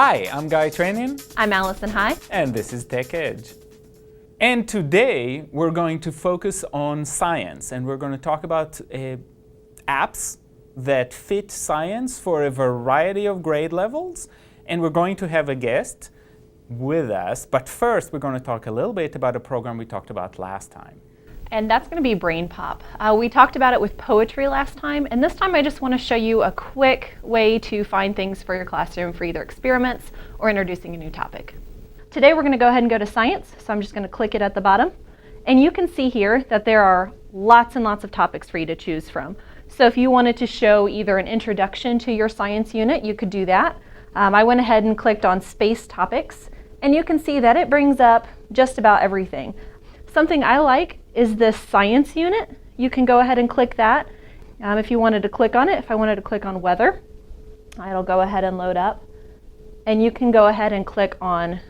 Hi, I'm Guy Tranian. I'm Allison High. And this is Tech Edge. And today we're going to focus on science, and we're going to talk about apps that fit science for a variety of grade levels. And we're going to have a guest with us. But first, we're going to talk a little bit about a program we talked about last time. And that's going to be Brain Pop. We talked about it with poetry last time, and this time I just want to show you a quick way to find things for your classroom for either experiments or introducing a new topic. Today we're going to go ahead and go to science, so I'm just going to click it at the bottom. And you can see here that there are lots and lots of topics for you to choose from. So if you wanted to show either an introduction to your science unit, you could do that. I went ahead and clicked on space topics, and you can see that it brings up just about everything. Something I like is this science unit. You can go ahead and click that. If you wanted to click on it, if I wanted to click on weather, it'll go ahead and load up. And you can go ahead and click on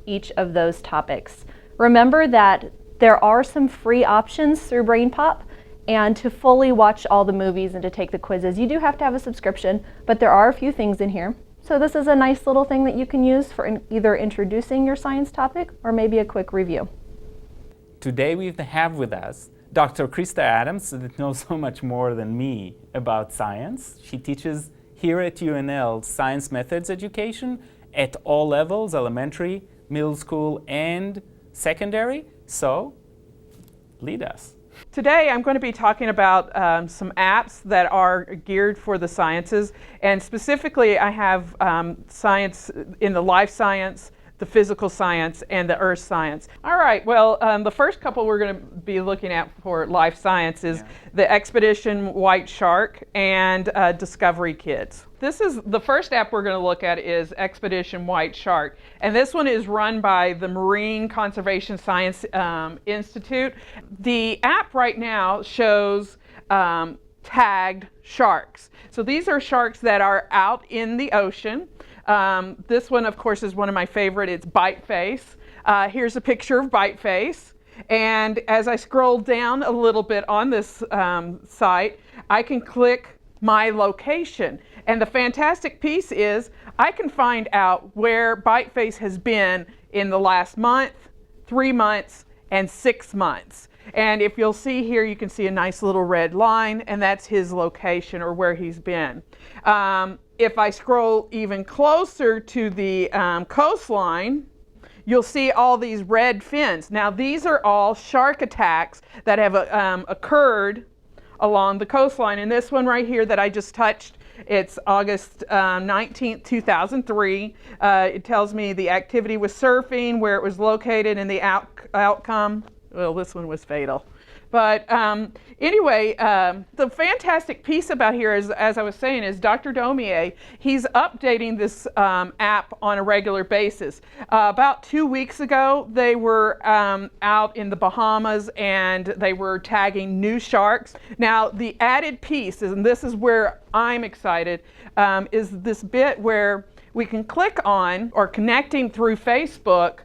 each of those topics. Remember that there are some free options through Brain Pop, and to fully watch all the movies and to take the quizzes, you do have to have a subscription, but there are a few things in here. So this is a nice little thing that you can use for either introducing your science topic or maybe a quick review. Today we have with us Dr. Krista Adams, that knows so much more than me about science. She teaches here at UNL science methods education at all levels, elementary, middle school, and secondary. So, lead us. Today I'm going to be talking about some apps that are geared for the sciences, and specifically I have science in the life science, the physical science, and the earth science. All right, well, the first couple we're going to be looking at for life science is the Expedition White Shark and Discovery Kids. This is the first app we're going to look at is Expedition White Shark, and this one is run by the Marine Conservation Science Institute. The app right now shows tagged sharks. So these are sharks that are out in the ocean. This one, of course, is one of my favorite. It's Bite Face. Here's a picture of Bite Face. And as I scroll down a little bit on this site, I can click my location. And the fantastic piece is I can find out where Bite Face has been in the last month, 3 months, and 6 months. And if you'll see here, you can see a nice little red line, and that's his location or where he's been. If I scroll even closer to the coastline, you'll see all these red fins. Now, these are all shark attacks that have occurred along the coastline. And this one right here that I just touched, it's August 19th, 2003. It tells me the activity was surfing, where it was located, and the outcome. Well, this one was fatal. But anyway, the fantastic piece about here is, as I was saying, is Dr. Domier. He's updating this app on a regular basis. About 2 weeks ago, they were out in the Bahamas, and they were tagging new sharks. Now, the added piece, and this is where I'm excited, is this bit where we can click on, or connecting through Facebook,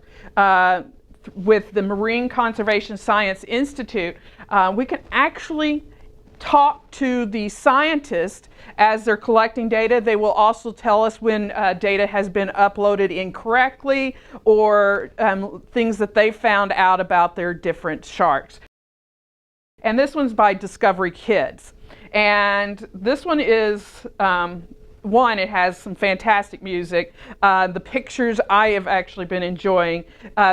with the Marine Conservation Science Institute, we can actually talk to the scientists as they're collecting data. They will also tell us when data has been uploaded incorrectly, or things that they found out about their different sharks. And this one's by Discovery Kids. And this one is it has some fantastic music. The pictures I have actually been enjoying.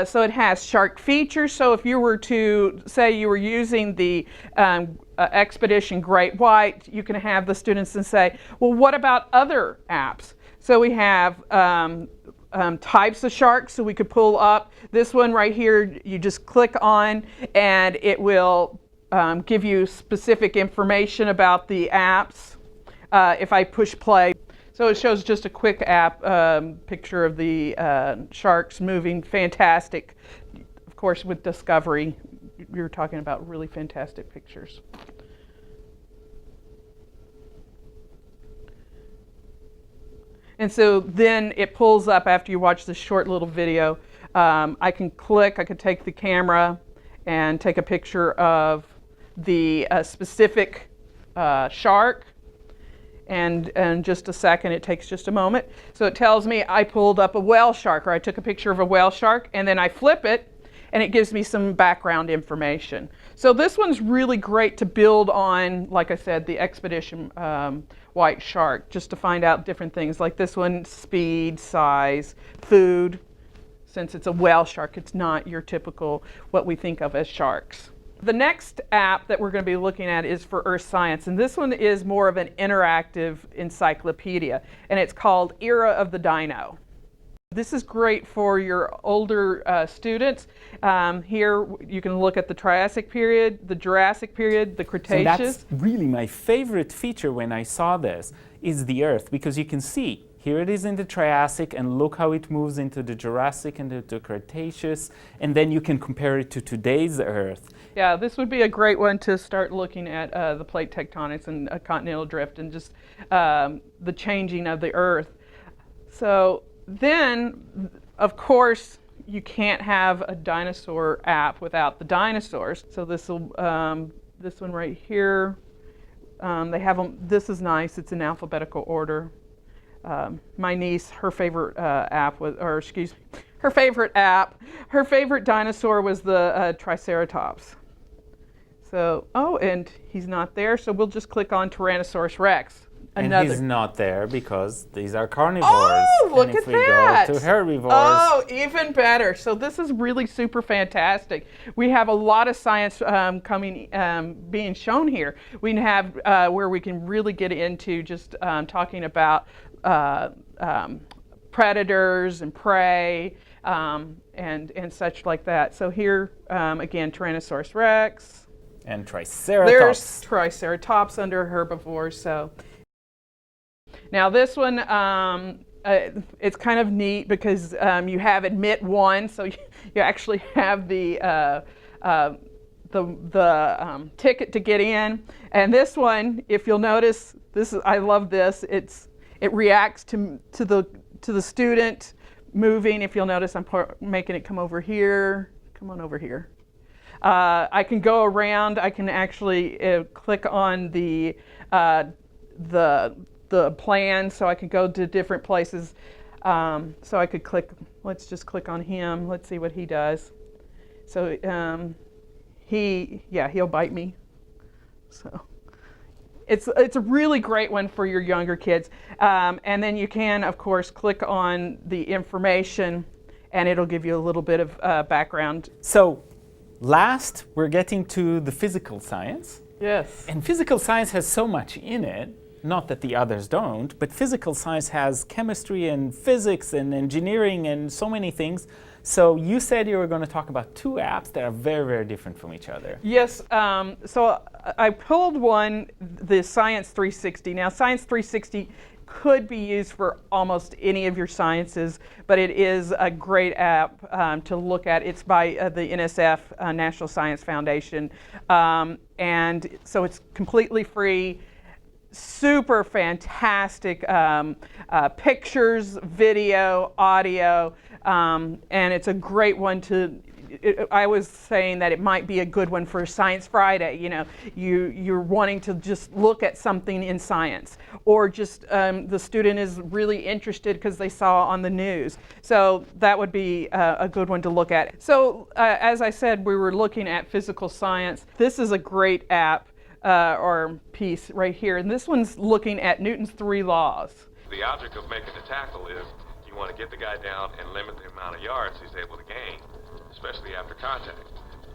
So it has shark features. So if you were to say you were using the Expedition Great White, you can have the students and say, well, what about other apps? So we have types of sharks, so we could pull up. This one right here, you just click on, and it will give you specific information about the apps. If I push play. So it shows just a quick app picture of the sharks moving. Fantastic. Of course, with Discovery, we were talking about really fantastic pictures. And so then it pulls up after you watch this short little video. I can take the camera and take a picture of the specific shark. And in just a second, it takes just a moment. So it tells me I pulled up a whale shark, or I took a picture of a whale shark, and then I flip it, and it gives me some background information. So this one's really great to build on, like I said, the expedition white shark, just to find out different things. Like this one, speed, size, food. Since it's a whale shark, it's not your typical what we think of as sharks. The next app that we're going to be looking at is for earth science, and this one is more of an interactive encyclopedia, and it's called Era of the Dino. This is great for your older students. Here you can look at the Triassic period, the Jurassic period, the Cretaceous. So that's really my favorite feature when I saw this, is the Earth, because you can see here it is in the Triassic, and look how it moves into the Jurassic and the Cretaceous, and then you can compare it to today's Earth. Yeah, this would be a great one to start looking at the plate tectonics and continental drift and just the changing of the Earth. So then, of course, you can't have a dinosaur app without the dinosaurs. So this one right here, they have them. This is nice. It's in alphabetical order. My niece, her favorite her favorite dinosaur was the Triceratops. So, and he's not there, so we'll just click on Tyrannosaurus Rex. And he's not there because these are carnivores. Oh, look at that! Go to herbivores. Oh, even better. So this is really super fantastic. We have a lot of science being shown here. We have where we can really get into just talking about predators and prey and such like that. So here, again, Tyrannosaurus Rex. And Triceratops. There's Triceratops under herbivores. So now this one, it's kind of neat because you have admit one, so you actually have the ticket to get in. And this one, if you'll notice, I love this. It reacts to the student moving. If you'll notice, I'm making it come over here. Come on over here. I can go around. I can actually click on the plan, so I can go to different places. So I could click. Let's just click on him. Let's see what he does. So he'll bite me. So it's a really great one for your younger kids. And then you can, of course, click on the information, and it'll give you a little bit of background. So last, we're getting to the physical science. Yes. And physical science has so much in it, not that the others don't, but physical science has chemistry and physics and engineering and so many things. So you said you were going to talk about two apps that are very, very different from each other. Yes. So I pulled one, the Science 360. Now, Science 360 could be used for almost any of your sciences, but it is a great app to look at. It's by the NSF, National Science Foundation, and so it's completely free. Super fantastic pictures, video, audio, and it's a great one to. I was saying that it might be a good one for Science Friday. You know, you're wanting to just look at something in science, or just the student is really interested because they saw on the news. So that would be a good one to look at. So as I said, we were looking at physical science. This is a great app or piece right here, and this one's looking at Newton's 3 laws. The object of making the tackle is you want to get the guy down and limit the amount of yards he's able to gain, especially after contact.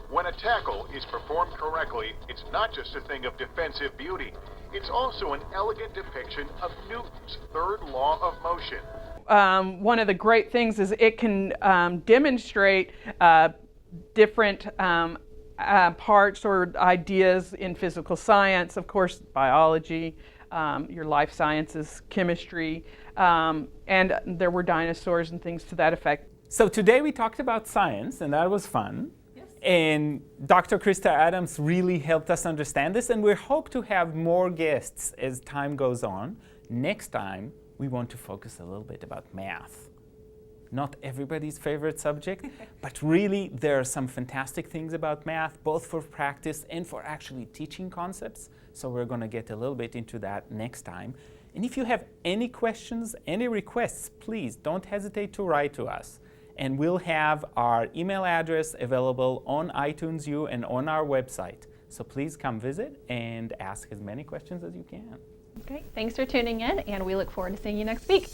When a tackle is performed correctly, it's not just a thing of defensive beauty. It's also an elegant depiction of Newton's third law of motion. One of the great things is it can demonstrate different parts or ideas in physical science, of course, biology, your life sciences, chemistry, and there were dinosaurs and things to that effect. So today we talked about science, and that was fun. Yes. And Dr. Krista Adams really helped us understand this, and we hope to have more guests as time goes on. Next time, we want to focus a little bit about math. Not everybody's favorite subject, but really there are some fantastic things about math, both for practice and for actually teaching concepts. So we're going to get a little bit into that next time. And if you have any questions, any requests, please don't hesitate to write to us. And we'll have our email address available on iTunes U and on our website. So please come visit and ask as many questions as you can. Great. Thanks for tuning in, and we look forward to seeing you next week.